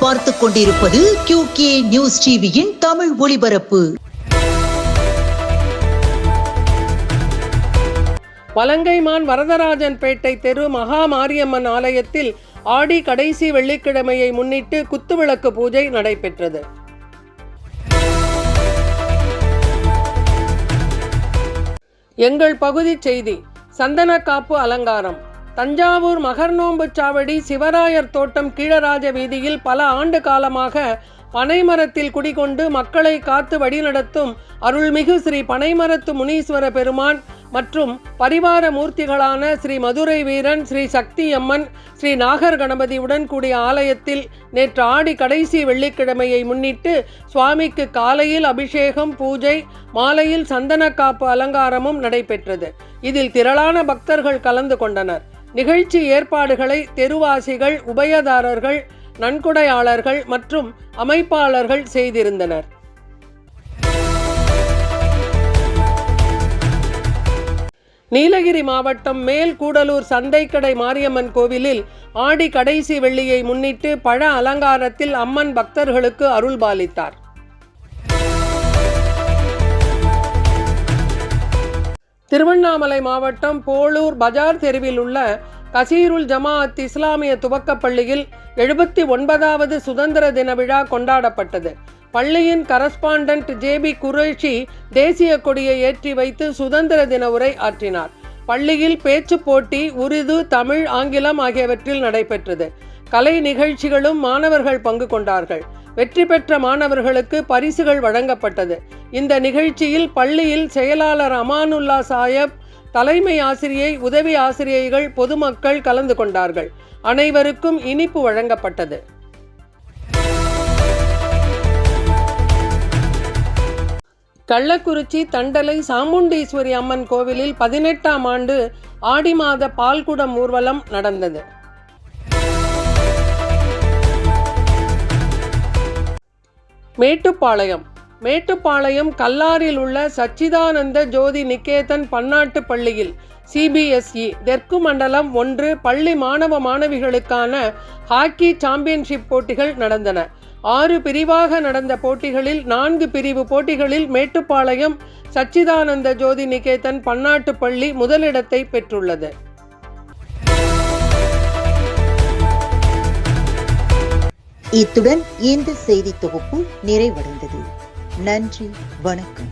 பார்த்துக் கொண்டிருப்பது QK news டிவியின் தமிழ் ஒளிபரப்பு. வலங்கைமான் வரதராஜன்பேட்டை தெரு மகா மாரியம்மன் ஆலயத்தில் ஆடி கடைசி வெள்ளிக்கிழமையை முன்னிட்டு குத்துவிளக்கு பூஜை நடைபெற்றது. எங்கள் பகுதி செய்தி. சந்தனக்காப்பு அலங்காரம். தஞ்சாவூர் மகர்நோம்பு சாவடி சிவராயர் தோட்டம் கீழராஜ வீதியில் பல ஆண்டு காலமாக பனைமரத்தில் குடிகொண்டு மக்களை காத்து வழிநடத்தும் அருள்மிகு ஸ்ரீ பனைமரத்து முனீஸ்வர பெருமான் மற்றும் பரிவார மூர்த்திகளான ஸ்ரீ மதுரை வீரன், ஸ்ரீ சக்தி அம்மன், ஸ்ரீ நாகர் கணபதியுடன் கூடிய ஆலயத்தில் நேற்று ஆடி கடைசி வெள்ளிக்கிழமையை முன்னிட்டு சுவாமிக்கு காலையில் அபிஷேகம், பூஜை, மாலையில் சந்தனக்காப்பு அலங்காரமும் நடைபெற்றது. இதில் திரளான பக்தர்கள் கலந்து கொண்டனர். நிகழ்ச்சி ஏற்பாடுகளை தெருவாசிகள், உபயதாரர்கள், நன்கொடையாளர்கள் மற்றும் அமைப்பாளர்கள் செய்திருந்தனர். நீலகிரி மாவட்டம் மேல் கூடலூர் சந்தைக்கடை மாரியம்மன் கோவிலில் ஆடி கடைசி வெள்ளியை முன்னிட்டு பழ அலங்காரத்தில் அம்மன் பக்தர்களுக்கு அருள் பாலித்தார். திருவண்ணாமலை மாவட்டம் போளூர் பஜார் தெருவில் உள்ள கசீருல் ஜமாஅத் இஸ்லாமிய துவக்கப்பள்ளியில் 79வது சுதந்திர தின விழா கொண்டாடப்பட்டது. பள்ளியின் கரஸ்பாண்டன்ட் JB குரேஷி தேசிய கொடியை ஏற்றி வைத்து சுதந்திர தின உரை ஆற்றினார். பள்ளியில் பேச்சு போட்டி உருது, தமிழ், ஆங்கிலம் ஆகியவற்றில் நடைபெற்றது. கலை நிகழ்ச்சிகளும் மாணவர்கள் பங்கு கொண்டார்கள். வெற்றி பெற்ற மாணவர்களுக்கு பரிசுகள் வழங்கப்பட்டது. இந்த நிகழ்ச்சியில் பள்ளியில் செயலாளர் அமானுல்லா சாயப், தலைமை ஆசிரியை, உதவி ஆசிரியைகள், பொதுமக்கள் கலந்து கொண்டார்கள். அனைவருக்கும் இனிப்பு வழங்கப்பட்டது. கள்ளக்குறிச்சி தண்டலை சாமுண்டீஸ்வரி அம்மன் கோவிலில் 18ஆம் ஆண்டு ஆடி மாத பால்குடம் ஊர்வலம் நடந்தது. மேட்டுப்பாளையம் கல்லாரில் உள்ள சச்சிதானந்த ஜோதி நிகேதன் பன்னாட்டு பள்ளியில் CBSE தெற்கு மண்டலம் 1 பள்ளி மாணவ மாணவிகளுக்கான ஹாக்கி சாம்பியன்ஷிப் போட்டிகள் நடந்தன. 6 பிரிவாக நடந்த போட்டிகளில் 4 பிரிவு போட்டிகளில் மேட்டுப்பாளையம் சச்சிதானந்த ஜோதி நிகேதன் பன்னாட்டு பள்ளி முதலிடத்தை பெற்றுள்ளது. இத்துடன் இந்த செய்தி தொகுப்பு நிறைவடைந்தது. நன்றி, வணக்கம்.